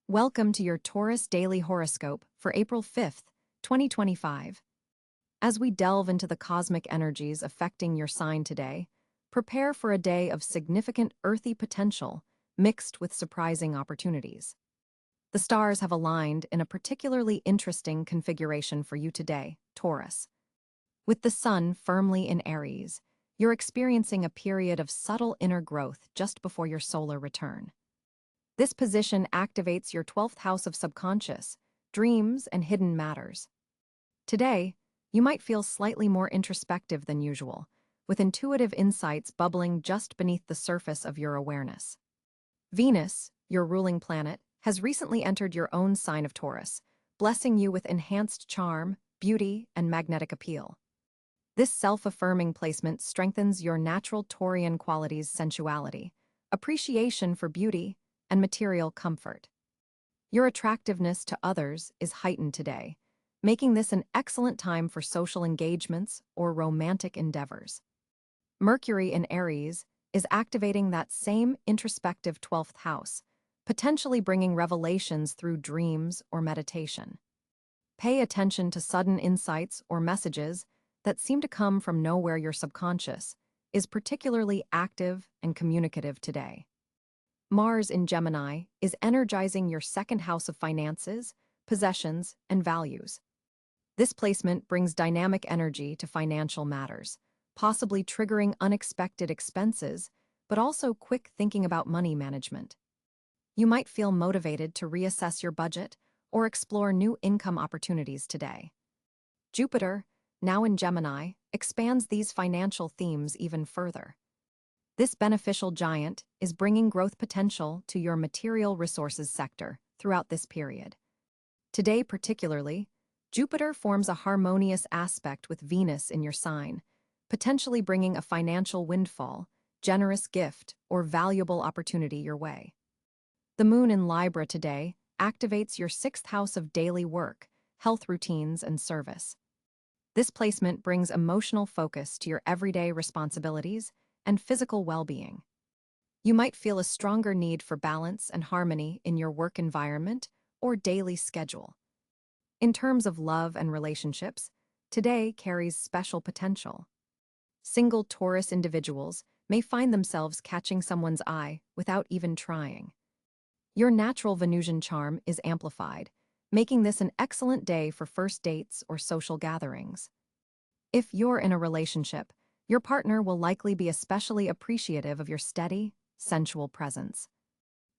Welcome to your Taurus Daily Horoscope for April 5th, 2025. As we delve into the cosmic energies affecting your sign today, prepare for a day of significant earthy potential mixed with surprising opportunities. The stars have aligned in a particularly interesting configuration for you today, Taurus. With the sun firmly in Aries, you're experiencing a period of subtle inner growth just before your solar return. This position activates your 12th house of subconscious, dreams, and hidden matters. Today, you might feel slightly more introspective than usual, with intuitive insights bubbling just beneath the surface of your awareness. Venus, your ruling planet, has recently entered your own sign of Taurus, blessing you with enhanced charm, beauty, and magnetic appeal. This self-affirming placement strengthens your natural Taurian qualities' sensuality, appreciation for beauty, and material comfort. Your attractiveness to others is heightened today, making this an excellent time for social engagements or romantic endeavors. Mercury in Aries is activating that same introspective 12th house, potentially bringing revelations through dreams or meditation. Pay attention to sudden insights or messages that seem to come from nowhere. Your subconscious is particularly active and communicative today. Mars in Gemini is energizing your second house of finances, possessions, and values. This placement brings dynamic energy to financial matters, possibly triggering unexpected expenses, but also quick thinking about money management. You might feel motivated to reassess your budget or explore new income opportunities today. Jupiter, now in Gemini, expands these financial themes even further. This beneficial giant is bringing growth potential to your material resources sector throughout this period. Today particularly, Jupiter forms a harmonious aspect with Venus in your sign, potentially bringing a financial windfall, generous gift, or valuable opportunity your way. The moon in Libra today activates your 6th house of daily work, health routines, and service. This placement brings emotional focus to your everyday responsibilities and physical well-being. You might feel a stronger need for balance and harmony in your work environment or daily schedule. In terms of love and relationships, today carries special potential. Single Taurus individuals may find themselves catching someone's eye without even trying. Your natural Venusian charm is amplified, making this an excellent day for first dates or social gatherings. If you're in a relationship, your partner will likely be especially appreciative of your steady, sensual presence.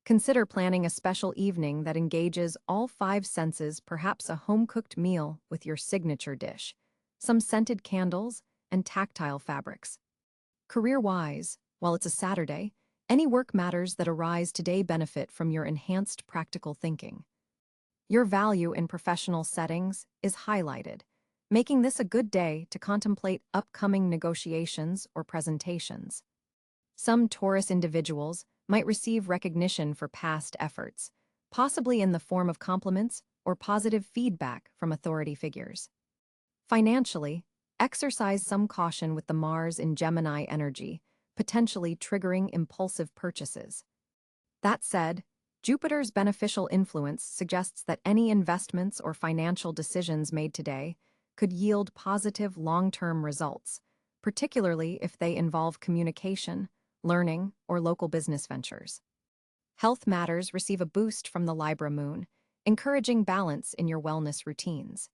Consider planning a special evening that engages all 5 senses, perhaps a home-cooked meal with your signature dish, some scented candles, and tactile fabrics. Career-wise, while it's a Saturday, any work matters that arise today benefit from your enhanced practical thinking. Your value in professional settings is highlighted, making this a good day to contemplate upcoming negotiations or presentations. Some Taurus individuals might receive recognition for past efforts, possibly in the form of compliments or positive feedback from authority figures. Financially, exercise some caution with the Mars in Gemini energy, potentially triggering impulsive purchases. That said, Jupiter's beneficial influence suggests that any investments or financial decisions made today could yield positive long-term results, particularly if they involve communication, learning, or local business ventures. Health matters receive a boost from the Libra moon, encouraging balance in your wellness routines.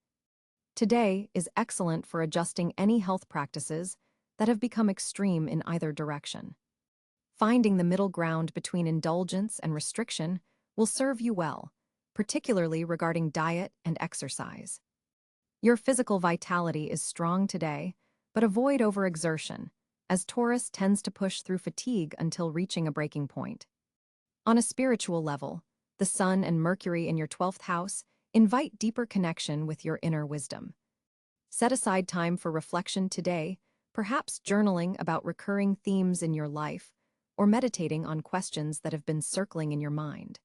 Today is excellent for adjusting any health practices that have become extreme in either direction. Finding the middle ground between indulgence and restriction will serve you well, particularly regarding diet and exercise. Your physical vitality is strong today, but avoid overexertion, as Taurus tends to push through fatigue until reaching a breaking point. On a spiritual level, the Sun and Mercury in your 12th house invite deeper connection with your inner wisdom. Set aside time for reflection today, perhaps journaling about recurring themes in your life, or meditating on questions that have been circling in your mind.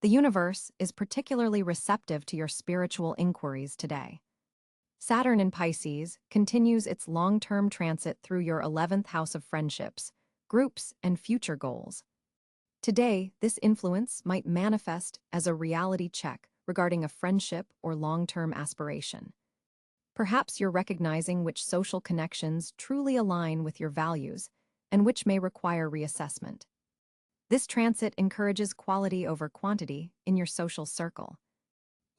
The universe is particularly receptive to your spiritual inquiries today. Saturn in Pisces continues its long-term transit through your 11th house of friendships, groups, and future goals. Today, this influence might manifest as a reality check regarding a friendship or long-term aspiration. Perhaps you're recognizing which social connections truly align with your values and which may require reassessment. This transit encourages quality over quantity in your social circle.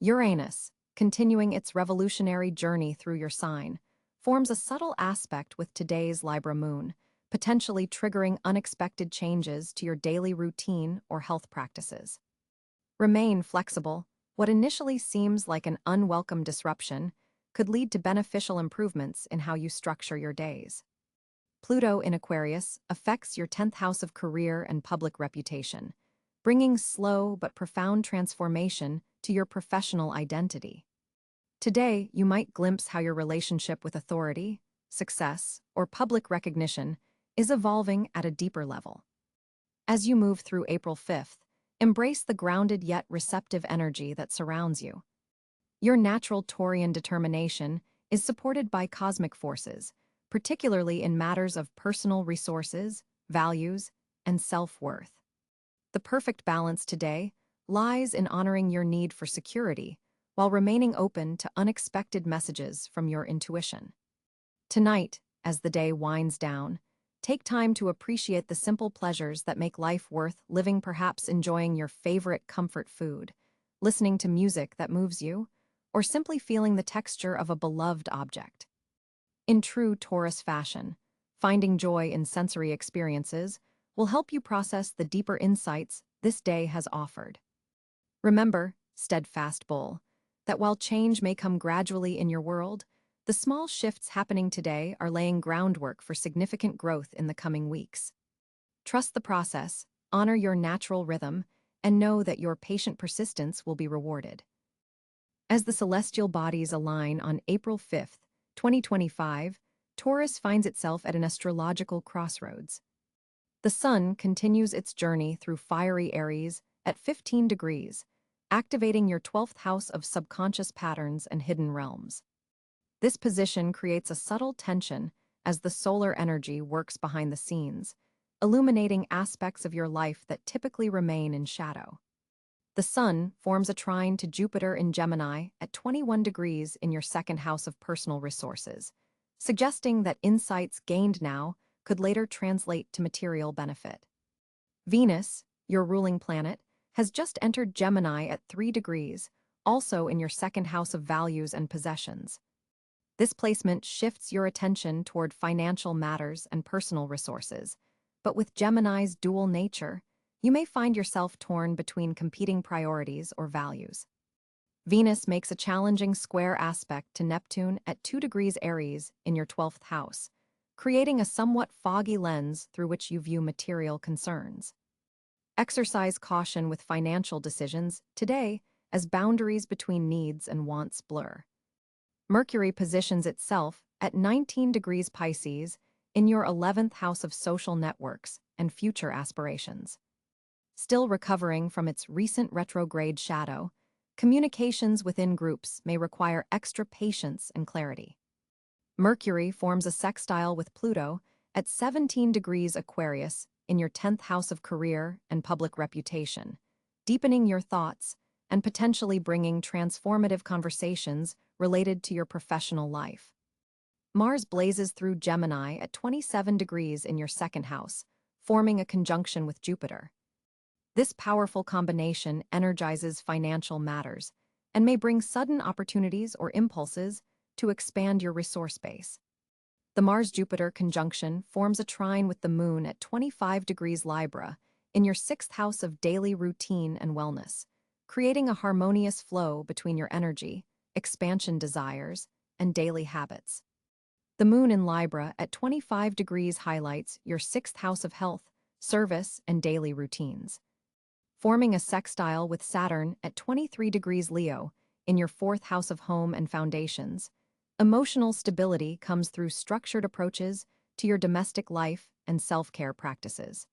Uranus, continuing its revolutionary journey through your sign, forms a subtle aspect with today's Libra moon, potentially triggering unexpected changes to your daily routine or health practices. Remain flexible. What initially seems like an unwelcome disruption could lead to beneficial improvements in how you structure your days. Pluto in Aquarius affects your 10th house of career and public reputation, bringing slow but profound transformation to your professional identity. Today, you might glimpse how your relationship with authority, success, or public recognition is evolving at a deeper level. As you move through April 5th, embrace the grounded yet receptive energy that surrounds you. Your natural Taurian determination is supported by cosmic forces, particularly in matters of personal resources, values, and self-worth. The perfect balance today lies in honoring your need for security while remaining open to unexpected messages from your intuition. Tonight, as the day winds down, take time to appreciate the simple pleasures that make life worth living, perhaps enjoying your favorite comfort food, listening to music that moves you, or simply feeling the texture of a beloved object. In true Taurus fashion, finding joy in sensory experiences will help you process the deeper insights this day has offered. Remember, steadfast bull, that while change may come gradually in your world, the small shifts happening today are laying groundwork for significant growth in the coming weeks. Trust the process, honor your natural rhythm, and know that your patient persistence will be rewarded. As the celestial bodies align on April 5th, 2025, Taurus finds itself at an astrological crossroads. The Sun continues its journey through fiery Aries at 15 degrees, activating your 12th house of subconscious patterns and hidden realms. This position creates a subtle tension as the solar energy works behind the scenes, illuminating aspects of your life that typically remain in shadow. The Sun forms a trine to Jupiter in Gemini at 21 degrees in your 2nd house of personal resources, suggesting that insights gained now could later translate to material benefit. Venus, your ruling planet, has just entered Gemini at 3 degrees, also in your 2nd house of values and possessions. This placement shifts your attention toward financial matters and personal resources, but with Gemini's dual nature, you may find yourself torn between competing priorities or values. Venus makes a challenging square aspect to Neptune at 2 degrees Aries in your 12th house, creating a somewhat foggy lens through which you view material concerns. Exercise caution with financial decisions today as boundaries between needs and wants blur. Mercury positions itself at 19 degrees Pisces in your 11th house of social networks and future aspirations. Still recovering from its recent retrograde shadow, communications within groups may require extra patience and clarity. Mercury forms a sextile with Pluto at 17 degrees Aquarius in your 10th house of career and public reputation, deepening your thoughts and potentially bringing transformative conversations related to your professional life. Mars blazes through Gemini at 27 degrees in your 2nd house, forming a conjunction with Jupiter. This powerful combination energizes financial matters and may bring sudden opportunities or impulses to expand your resource base. The Mars-Jupiter conjunction forms a trine with the Moon at 25 degrees Libra in your 6th house of daily routine and wellness, creating a harmonious flow between your energy, expansion desires, and daily habits. The Moon in Libra at 25 degrees highlights your 6th house of health, service, and daily routines. Forming a sextile with Saturn at 23 degrees Leo in your 4th house of home and foundations, emotional stability comes through structured approaches to your domestic life and self-care practices.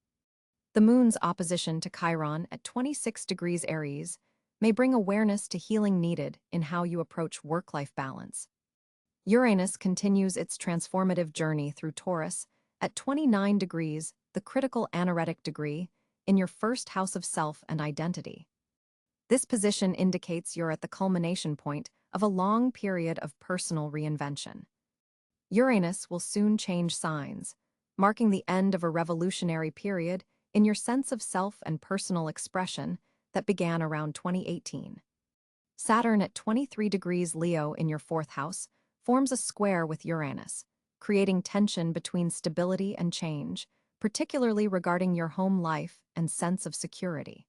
The Moon's opposition to Chiron at 26 degrees Aries may bring awareness to healing needed in how you approach work-life balance. Uranus continues its transformative journey through Taurus at 29 degrees, the critical anaretic degree, in your first house of self and identity. This position indicates you're at the culmination point of a long period of personal reinvention. Uranus will soon change signs, marking the end of a revolutionary period in your sense of self and personal expression that began around 2018. Saturn at 23 degrees Leo in your fourth house forms a square with Uranus, creating tension between stability and change, particularly regarding your home life and sense of security.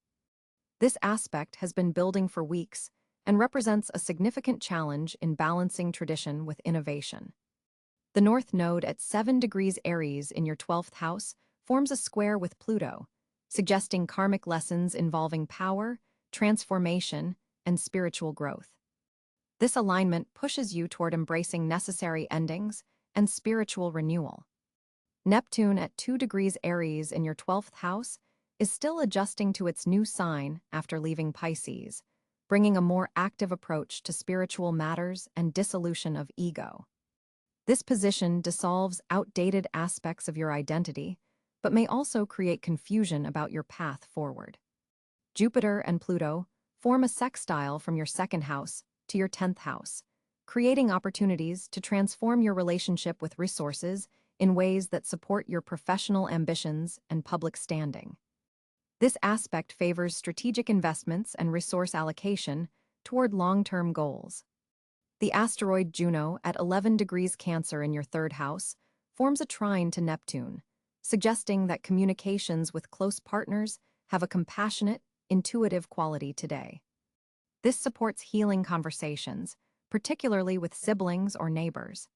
This aspect has been building for weeks and represents a significant challenge in balancing tradition with innovation. The North Node at 7 degrees Aries in your 12th house forms a square with Pluto, suggesting karmic lessons involving power, transformation, and spiritual growth. This alignment pushes you toward embracing necessary endings and spiritual renewal. Neptune at 2 degrees Aries in your 12th house is still adjusting to its new sign after leaving Pisces, bringing a more active approach to spiritual matters and dissolution of ego. This position dissolves outdated aspects of your identity, but may also create confusion about your path forward. Jupiter and Pluto form a sextile from your second house to your 10th house, creating opportunities to transform your relationship with resources in ways that support your professional ambitions and public standing. This aspect favors strategic investments and resource allocation toward long-term goals. The asteroid Juno at 11 degrees Cáncer in your third house forms a trine to Neptune, suggesting that communications with close partners have a compassionate, intuitive quality today. This supports healing conversations, particularly with siblings or neighbors.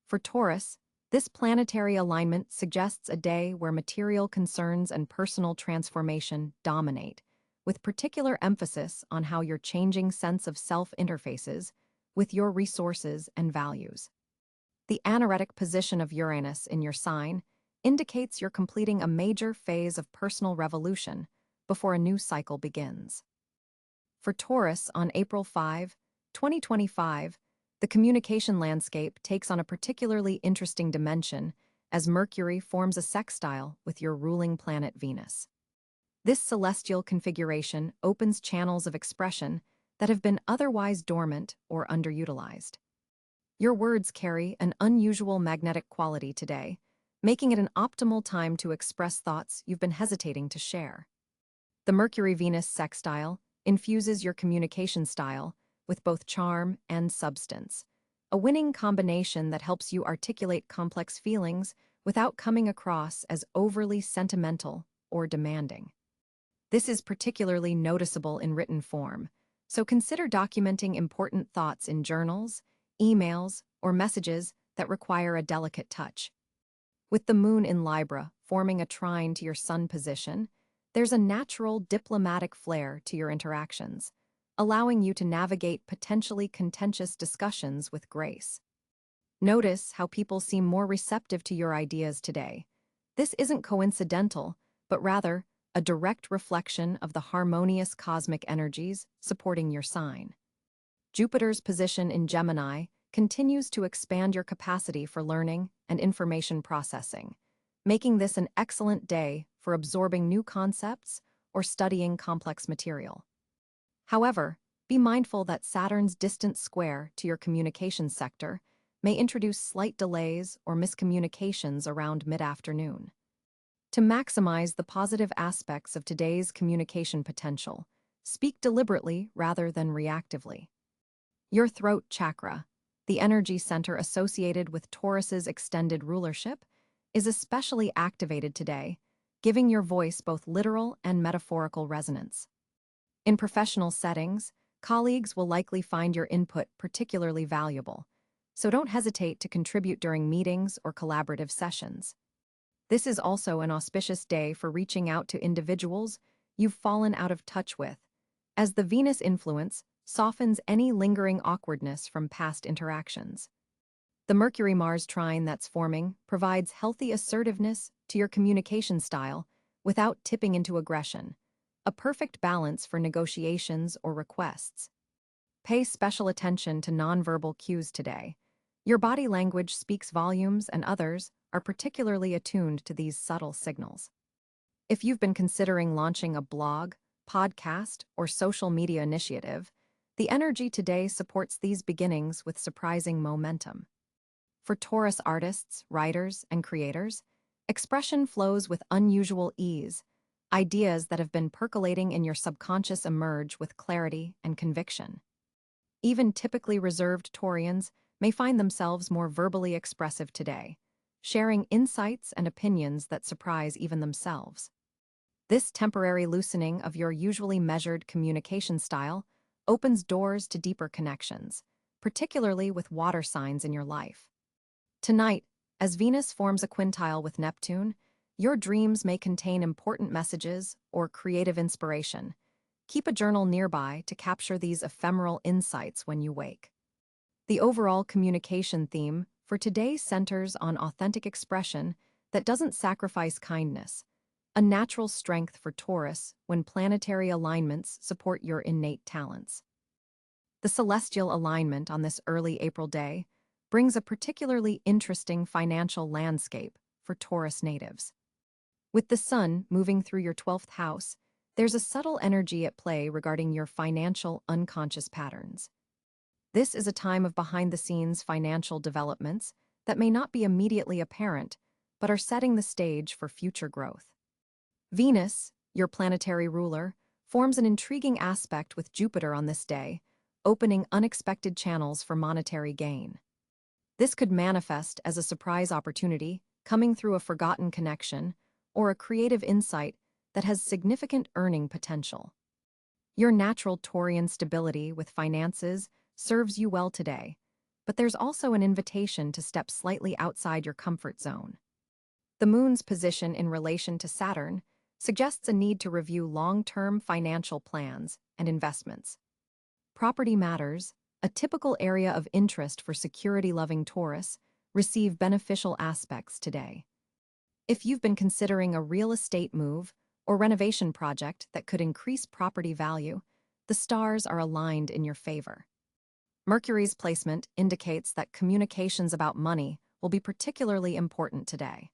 For Taurus, this planetary alignment suggests a day where material concerns and personal transformation dominate, with particular emphasis on how your changing sense of self interfaces with your resources and values. The anaretic position of Uranus in your sign indicates you're completing a major phase of personal revolution before a new cycle begins. For Taurus on April 5, 2025, the communication landscape takes on a particularly interesting dimension as Mercury forms a sextile with your ruling planet Venus. This celestial configuration opens channels of expression that have been otherwise dormant or underutilized. Your words carry an unusual magnetic quality today, making it an optimal time to express thoughts you've been hesitating to share. The Mercury-Venus sextile infuses your communication style with both charm and substance, a winning combination that helps you articulate complex feelings without coming across as overly sentimental or demanding. This is particularly noticeable in written form, so consider documenting important thoughts in journals, emails, or messages that require a delicate touch. With the moon in Libra forming a trine to your sun position, there's a natural diplomatic flair to your interactions, allowing you to navigate potentially contentious discussions with grace. Notice how people seem more receptive to your ideas today. This isn't coincidental, but rather a direct reflection of the harmonious cosmic energies supporting your sign. Jupiter's position in Gemini continues to expand your capacity for learning and information processing, making this an excellent day for absorbing new concepts or studying complex material. However, be mindful that Saturn's distant square to your communications sector may introduce slight delays or miscommunications around mid-afternoon. To maximize the positive aspects of today's communication potential, speak deliberately rather than reactively. Your throat chakra, the energy center associated with Taurus's extended rulership, is especially activated today, giving your voice both literal and metaphorical resonance. In professional settings, colleagues will likely find your input particularly valuable, so don't hesitate to contribute during meetings or collaborative sessions. This is also an auspicious day for reaching out to individuals you've fallen out of touch with, as the Venus influence softens any lingering awkwardness from past interactions. The Mercury-Mars trine that's forming provides healthy assertiveness to your communication style without tipping into aggression, a perfect balance for negotiations or requests. Pay special attention to nonverbal cues today. Your body language speaks volumes, and others are particularly attuned to these subtle signals. If you've been considering launching a blog, podcast, or social media initiative, the energy today supports these beginnings with surprising momentum. For Taurus artists, writers, and creators, expression flows with unusual ease. Ideas that have been percolating in your subconscious emerge with clarity and conviction. Even typically reserved Taurians may find themselves more verbally expressive today, sharing insights and opinions that surprise even themselves. This temporary loosening of your usually measured communication style opens doors to deeper connections, particularly with water signs in your life. Tonight, as Venus forms a quintile with Neptune, your dreams may contain important messages or creative inspiration. Keep a journal nearby to capture these ephemeral insights when you wake. The overall communication theme for today centers on authentic expression that doesn't sacrifice kindness, a natural strength for Taurus when planetary alignments support your innate talents. The celestial alignment on this early April day brings a particularly interesting financial landscape for Taurus natives. With the sun moving through your 12th house, there's a subtle energy at play regarding your financial unconscious patterns. This is a time of behind-the-scenes financial developments that may not be immediately apparent, but are setting the stage for future growth. Venus, your planetary ruler, forms an intriguing aspect with Jupiter on this day, opening unexpected channels for monetary gain. This could manifest as a surprise opportunity, coming through a forgotten connection, or a creative insight that has significant earning potential. Your natural Taurian stability with finances serves you well today, but there's also an invitation to step slightly outside your comfort zone. The moon's position in relation to Saturn suggests a need to review long-term financial plans and investments. Property matters, a typical area of interest for security-loving Taurus, receive beneficial aspects today. If you've been considering a real estate move or renovation project that could increase property value, the stars are aligned in your favor. Mercury's placement indicates that communications about money will be particularly important today.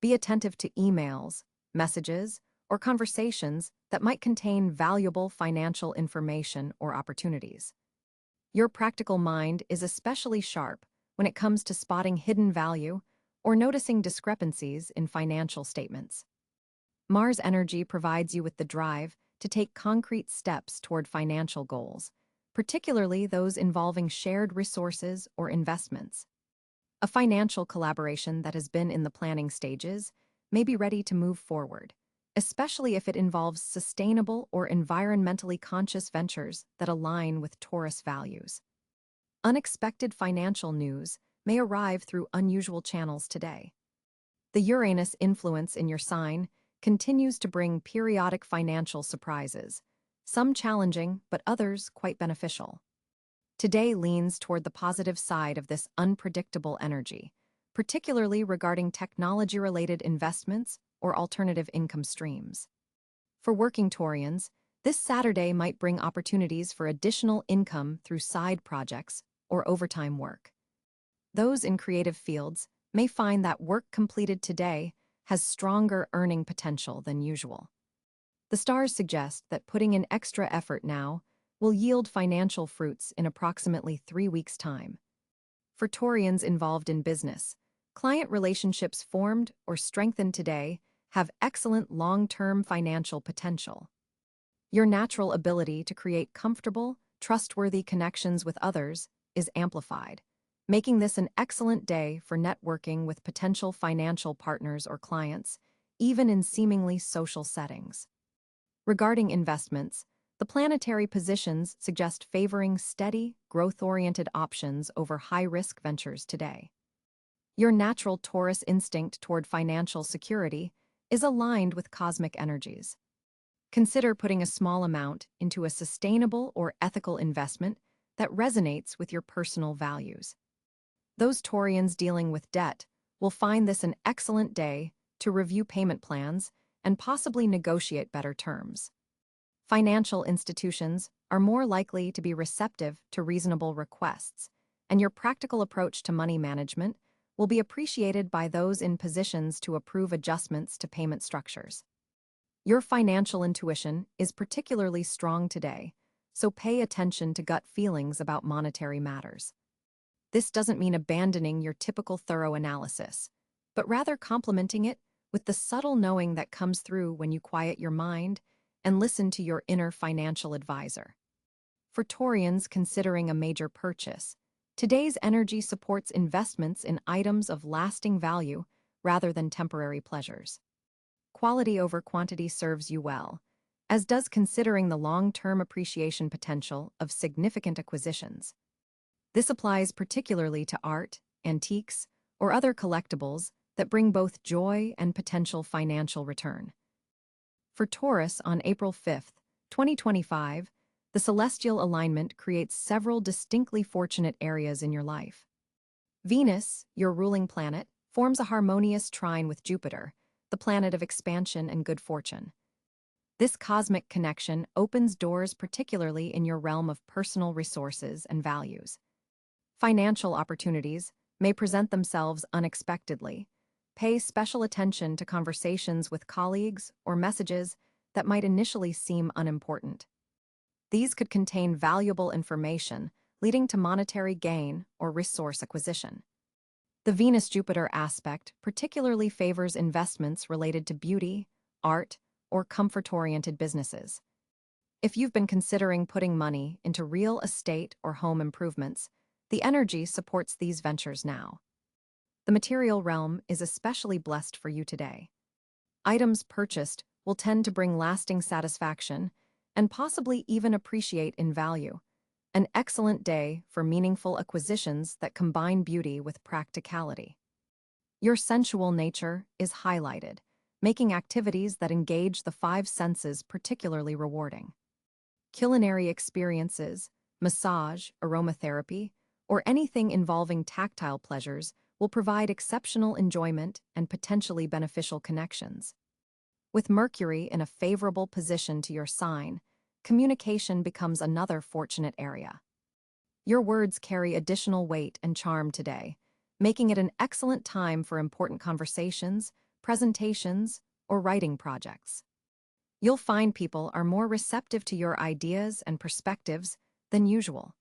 Be attentive to emails, messages, or conversations that might contain valuable financial information or opportunities. Your practical mind is especially sharp when it comes to spotting hidden value or noticing discrepancies in financial statements. Mars energy provides you with the drive to take concrete steps toward financial goals, particularly those involving shared resources or investments. A financial collaboration that has been in the planning stages may be ready to move forward, especially if it involves sustainable or environmentally conscious ventures that align with Taurus values. Unexpected financial news may arrive through unusual channels today. The Uranus influence in your sign continues to bring periodic financial surprises, some challenging but others quite beneficial. Today leans toward the positive side of this unpredictable energy, particularly regarding technology-related investments or alternative income streams. For working Taurians, this Saturday might bring opportunities for additional income through side projects or overtime work. Those in creative fields may find that work completed today has stronger earning potential than usual. The stars suggest that putting in extra effort now will yield financial fruits in approximately 3 weeks' time. For Taurians involved in business, client relationships formed or strengthened today have excellent long-term financial potential. Your natural ability to create comfortable, trustworthy connections with others is amplified, making this an excellent day for networking with potential financial partners or clients, even in seemingly social settings. Regarding investments, the planetary positions suggest favoring steady, growth-oriented options over high-risk ventures today. Your natural Taurus instinct toward financial security is aligned with cosmic energies. Consider putting a small amount into a sustainable or ethical investment that resonates with your personal values. Those Taurians dealing with debt will find this an excellent day to review payment plans and possibly negotiate better terms. Financial institutions are more likely to be receptive to reasonable requests, and your practical approach to money management will be appreciated by those in positions to approve adjustments to payment structures. Your financial intuition is particularly strong today, so pay attention to gut feelings about monetary matters. This doesn't mean abandoning your typical thorough analysis, but rather complementing it with the subtle knowing that comes through when you quiet your mind and listen to your inner financial advisor. For Taurians considering a major purchase, today's energy supports investments in items of lasting value rather than temporary pleasures. Quality over quantity serves you well, as does considering the long-term appreciation potential of significant acquisitions. This applies particularly to art, antiques, or other collectibles that bring both joy and potential financial return. For Taurus on April 5th, 2025, the celestial alignment creates several distinctly fortunate areas in your life. Venus, your ruling planet, forms a harmonious trine with Jupiter, the planet of expansion and good fortune. This cosmic connection opens doors particularly in your realm of personal resources and values. Financial opportunities may present themselves unexpectedly. Pay special attention to conversations with colleagues or messages that might initially seem unimportant. These could contain valuable information, leading to monetary gain or resource acquisition. The Venus-Jupiter aspect particularly favors investments related to beauty, art, or comfort-oriented businesses. If you've been considering putting money into real estate or home improvements, the energy supports these ventures now. The material realm is especially blessed for you today. Items purchased will tend to bring lasting satisfaction and possibly even appreciate in value. An excellent day for meaningful acquisitions that combine beauty with practicality. Your sensual nature is highlighted, making activities that engage the five senses particularly rewarding. Culinary experiences, massage, aromatherapy, or anything involving tactile pleasures will provide exceptional enjoyment and potentially beneficial connections. With Mercury in a favorable position to your sign, communication becomes another fortunate area. Your words carry additional weight and charm today, making it an excellent time for important conversations, presentations, or writing projects. You'll find people are more receptive to your ideas and perspectives than usual.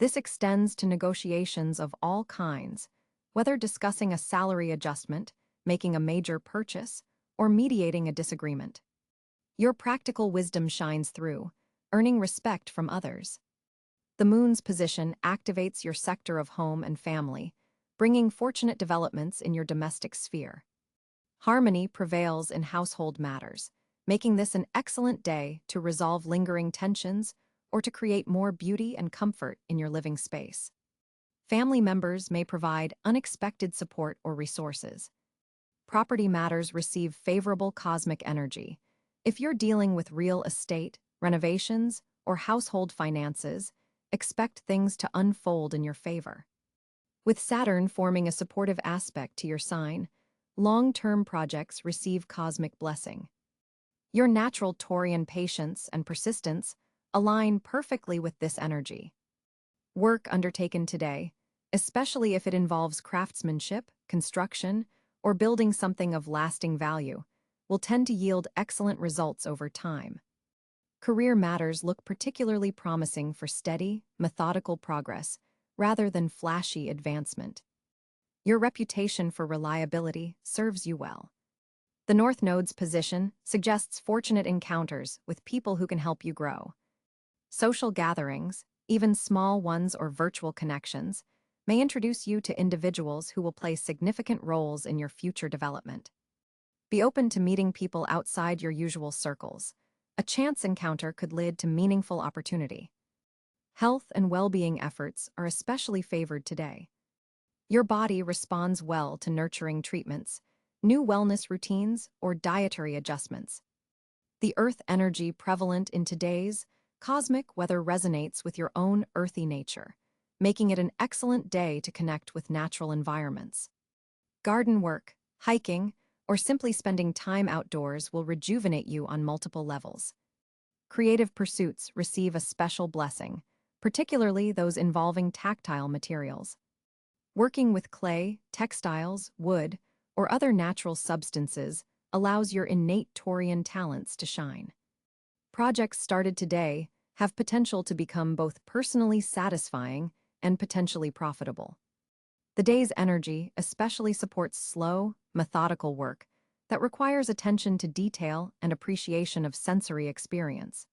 This extends to negotiations of all kinds, whether discussing a salary adjustment, making a major purchase, or mediating a disagreement. Your practical wisdom shines through, earning respect from others. The moon's position activates your sector of home and family, bringing fortunate developments in your domestic sphere. Harmony prevails in household matters, making this an excellent day to resolve lingering tensions or to create more beauty and comfort in your living space. Family members may provide unexpected support or resources. Property matters receive favorable cosmic energy. If you're dealing with real estate, renovations, or household finances, expect things to unfold in your favor. With Saturn forming a supportive aspect to your sign, long-term projects receive cosmic blessing. Your natural Taurian patience and persistence align perfectly with this energy. Work undertaken today, especially if it involves craftsmanship, construction, or building something of lasting value, will tend to yield excellent results over time. Career matters look particularly promising for steady, methodical progress rather than flashy advancement. Your reputation for reliability serves you well. The North Node's position suggests fortunate encounters with people who can help you grow. Social gatherings, even small ones or virtual connections, may introduce you to individuals who will play significant roles in your future development. Be open to meeting people outside your usual circles. A chance encounter could lead to meaningful opportunity. Health and well-being efforts are especially favored today. Your body responds well to nurturing treatments, new wellness routines, or dietary adjustments. The earth energy prevalent in today's cosmic weather resonates with your own earthy nature, making it an excellent day to connect with natural environments. Garden work, hiking, or simply spending time outdoors will rejuvenate you on multiple levels. Creative pursuits receive a special blessing, particularly those involving tactile materials. Working with clay, textiles, wood, or other natural substances allows your innate Taurian talents to shine. Projects started today have potential to become both personally satisfying and potentially profitable. The day's energy especially supports slow, methodical work that requires attention to detail and appreciation of sensory experience.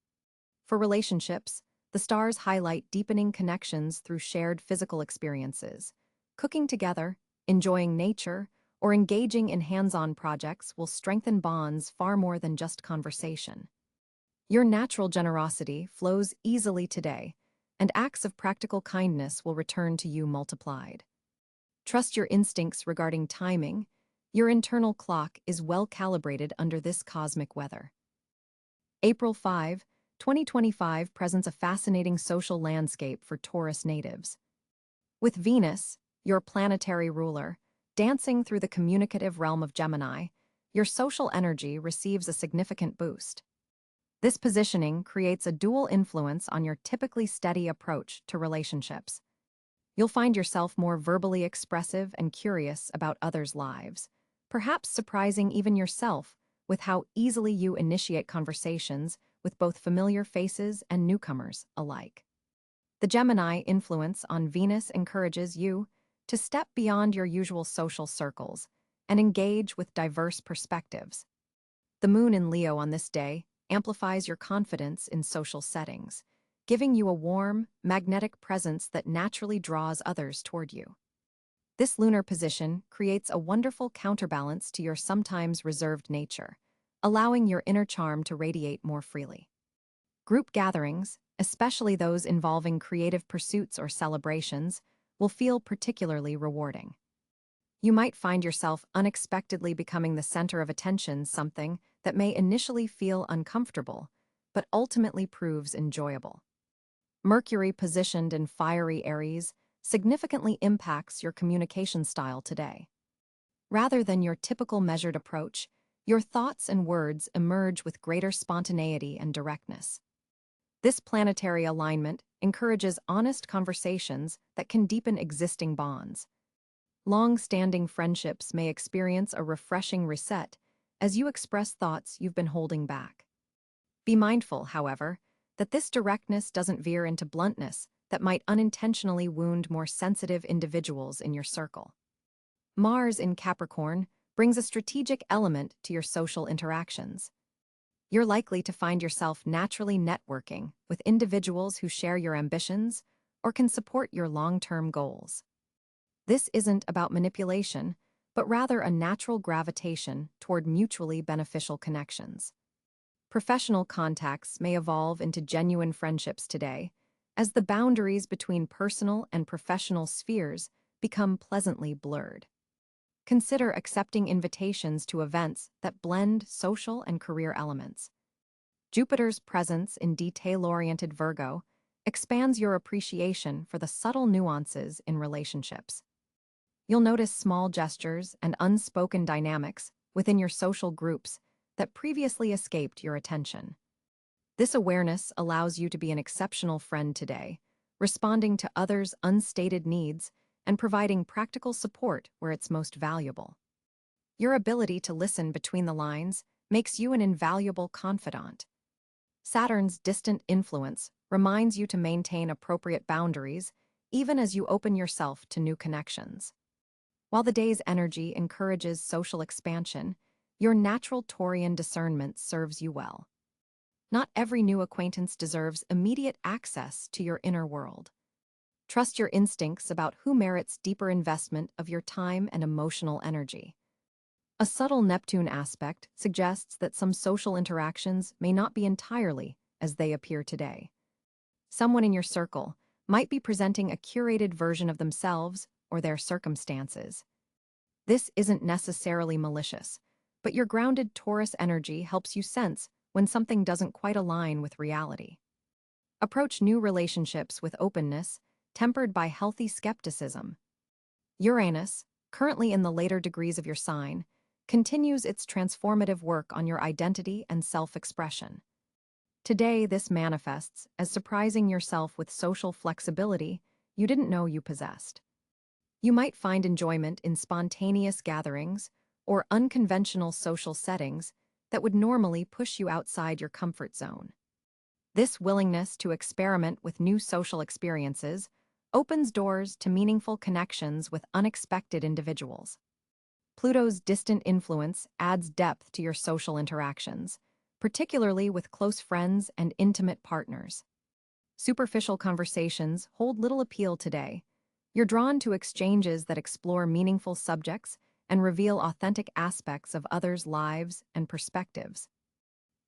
For relationships, the stars highlight deepening connections through shared physical experiences. Cooking together, enjoying nature, or engaging in hands-on projects will strengthen bonds far more than just conversation. Your natural generosity flows easily today, and acts of practical kindness will return to you multiplied. Trust your instincts regarding timing. Your internal clock is well calibrated under this cosmic weather. April 5, 2025 presents a fascinating social landscape for Taurus natives. With Venus, your planetary ruler, dancing through the communicative realm of Gemini, your social energy receives a significant boost. This positioning creates a dual influence on your typically steady approach to relationships. You'll find yourself more verbally expressive and curious about others' lives, perhaps surprising even yourself with how easily you initiate conversations with both familiar faces and newcomers alike. The Gemini influence on Venus encourages you to step beyond your usual social circles and engage with diverse perspectives. The moon in Leo on this day amplifies your confidence in social settings, giving you a warm, magnetic presence that naturally draws others toward you. This lunar position creates a wonderful counterbalance to your sometimes reserved nature, allowing your inner charm to radiate more freely. Group gatherings, especially those involving creative pursuits or celebrations, will feel particularly rewarding. You might find yourself unexpectedly becoming the center of attention, something that may initially feel uncomfortable, but ultimately proves enjoyable. Mercury positioned in fiery Aries significantly impacts your communication style today. Rather than your typical measured approach, your thoughts and words emerge with greater spontaneity and directness. This planetary alignment encourages honest conversations that can deepen existing bonds. Long-standing friendships may experience a refreshing reset as you express thoughts you've been holding back. Be mindful, however, that this directness doesn't veer into bluntness that might unintentionally wound more sensitive individuals in your circle. Mars in Capricorn brings a strategic element to your social interactions. You're likely to find yourself naturally networking with individuals who share your ambitions or can support your long-term goals. This isn't about manipulation, but rather a natural gravitation toward mutually beneficial connections. Professional contacts may evolve into genuine friendships today, as the boundaries between personal and professional spheres become pleasantly blurred. Consider accepting invitations to events that blend social and career elements. Jupiter's presence in detail-oriented Virgo expands your appreciation for the subtle nuances in relationships. You'll notice small gestures and unspoken dynamics within your social groups that previously escaped your attention. This awareness allows you to be an exceptional friend today, responding to others' unstated needs and providing practical support where it's most valuable. Your ability to listen between the lines makes you an invaluable confidant. Saturn's distant influence reminds you to maintain appropriate boundaries even as you open yourself to new connections. While the day's energy encourages social expansion, your natural Taurian discernment serves you well. Not every new acquaintance deserves immediate access to your inner world. Trust your instincts about who merits deeper investment of your time and emotional energy. A subtle Neptune aspect suggests that some social interactions may not be entirely as they appear today. Someone in your circle might be presenting a curated version of themselves or their circumstances. This isn't necessarily malicious, but your grounded Taurus energy helps you sense when something doesn't quite align with reality. Approach new relationships with openness, tempered by healthy skepticism. Uranus, currently in the later degrees of your sign, continues its transformative work on your identity and self-expression. Today, this manifests as surprising yourself with social flexibility you didn't know you possessed. You might find enjoyment in spontaneous gatherings or unconventional social settings that would normally push you outside your comfort zone. This willingness to experiment with new social experiences opens doors to meaningful connections with unexpected individuals. Pluto's distant influence adds depth to your social interactions, particularly with close friends and intimate partners. Superficial conversations hold little appeal today. You're drawn to exchanges that explore meaningful subjects and reveal authentic aspects of others' lives and perspectives.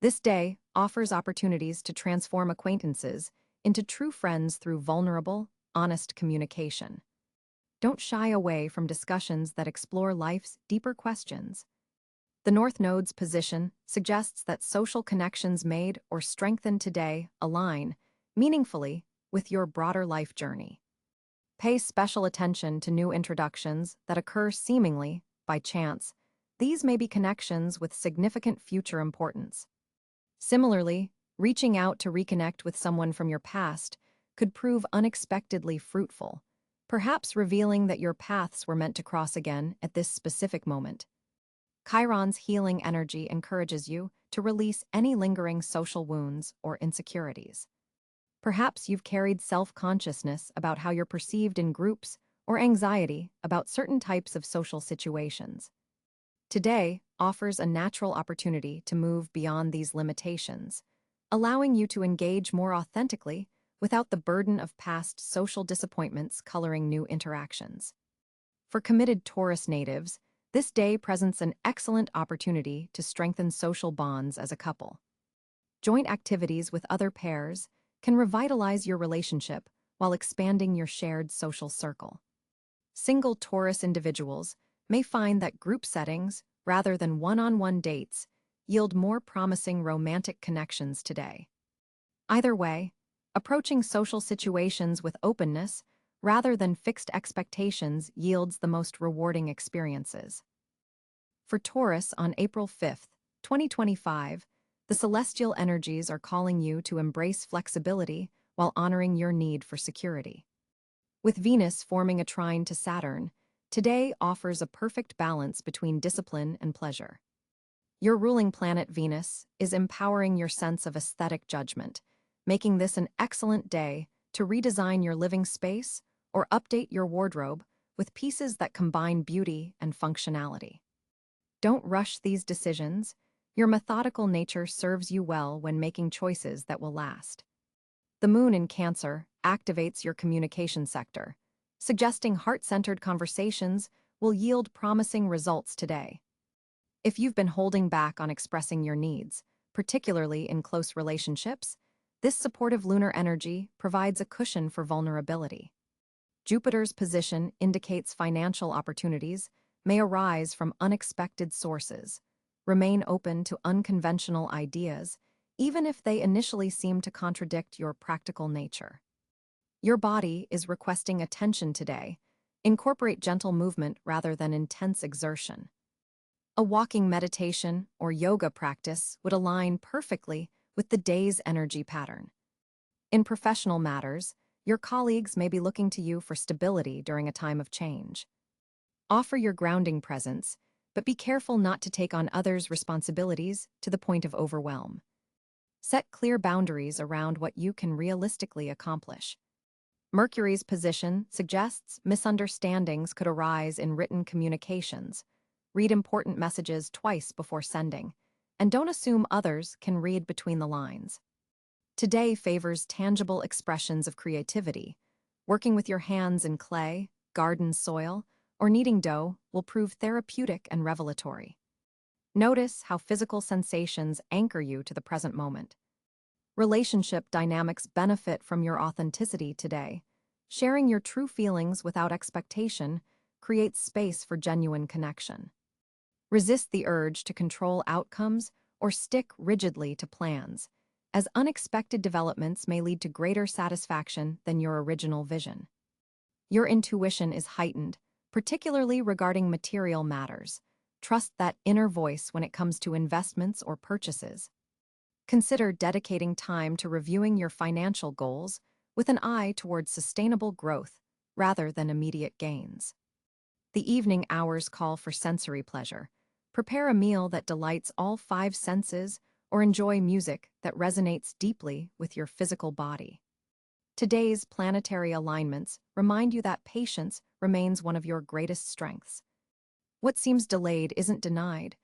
This day offers opportunities to transform acquaintances into true friends through vulnerable, honest communication. Don't shy away from discussions that explore life's deeper questions. The North Node's position suggests that social connections made or strengthened today align meaningfully with your broader life journey. Pay special attention to new introductions that occur seemingly by chance. These may be connections with significant future importance. Similarly, reaching out to reconnect with someone from your past could prove unexpectedly fruitful, perhaps revealing that your paths were meant to cross again at this specific moment. Chiron's healing energy encourages you to release any lingering social wounds or insecurities. Perhaps you've carried self-consciousness about how you're perceived in groups or anxiety about certain types of social situations. Today offers a natural opportunity to move beyond these limitations, allowing you to engage more authentically without the burden of past social disappointments coloring new interactions. For committed Taurus natives, this day presents an excellent opportunity to strengthen social bonds as a couple. Joint activities with other pairs can revitalize your relationship while expanding your shared social circle. Single Taurus individuals may find that group settings, rather than one-on-one dates, yield more promising romantic connections today. Either way, approaching social situations with openness rather than fixed expectations yields the most rewarding experiences. For Taurus on April 5th, 2025, the celestial energies are calling you to embrace flexibility while honoring your need for security. With Venus forming a trine to Saturn, today offers a perfect balance between discipline and pleasure. Your ruling planet Venus is empowering your sense of aesthetic judgment, making this an excellent day to redesign your living space or update your wardrobe with pieces that combine beauty and functionality. Don't rush these decisions. Your methodical nature serves you well when making choices that will last. The moon in Cáncer activates your communication sector, suggesting heart-centered conversations will yield promising results today. If you've been holding back on expressing your needs, particularly in close relationships, this supportive lunar energy provides a cushion for vulnerability. Jupiter's position indicates financial opportunities may arise from unexpected sources. Remain open to unconventional ideas, even if they initially seem to contradict your practical nature. Your body is requesting attention today. Incorporate gentle movement rather than intense exertion. A walking meditation or yoga practice would align perfectly with the day's energy pattern. In professional matters, your colleagues may be looking to you for stability during a time of change. Offer your grounding presence, but be careful not to take on others' responsibilities to the point of overwhelm. Set clear boundaries around what you can realistically accomplish. Mercury's position suggests misunderstandings could arise in written communications. Read important messages twice before sending, and don't assume others can read between the lines. Today favors tangible expressions of creativity. Working with your hands in clay, garden soil, or kneading dough will prove therapeutic and revelatory. Notice how physical sensations anchor you to the present moment. Relationship dynamics benefit from your authenticity today. Sharing your true feelings without expectation creates space for genuine connection. Resist the urge to control outcomes or stick rigidly to plans, as unexpected developments may lead to greater satisfaction than your original vision. Your intuition is heightened, particularly regarding material matters. Trust that inner voice when it comes to investments or purchases. Consider dedicating time to reviewing your financial goals with an eye towards sustainable growth rather than immediate gains. The evening hours call for sensory pleasure. Prepare a meal that delights all five senses or enjoy music that resonates deeply with your physical body. Today's planetary alignments remind you that patience remains one of your greatest strengths. What seems delayed isn't denied,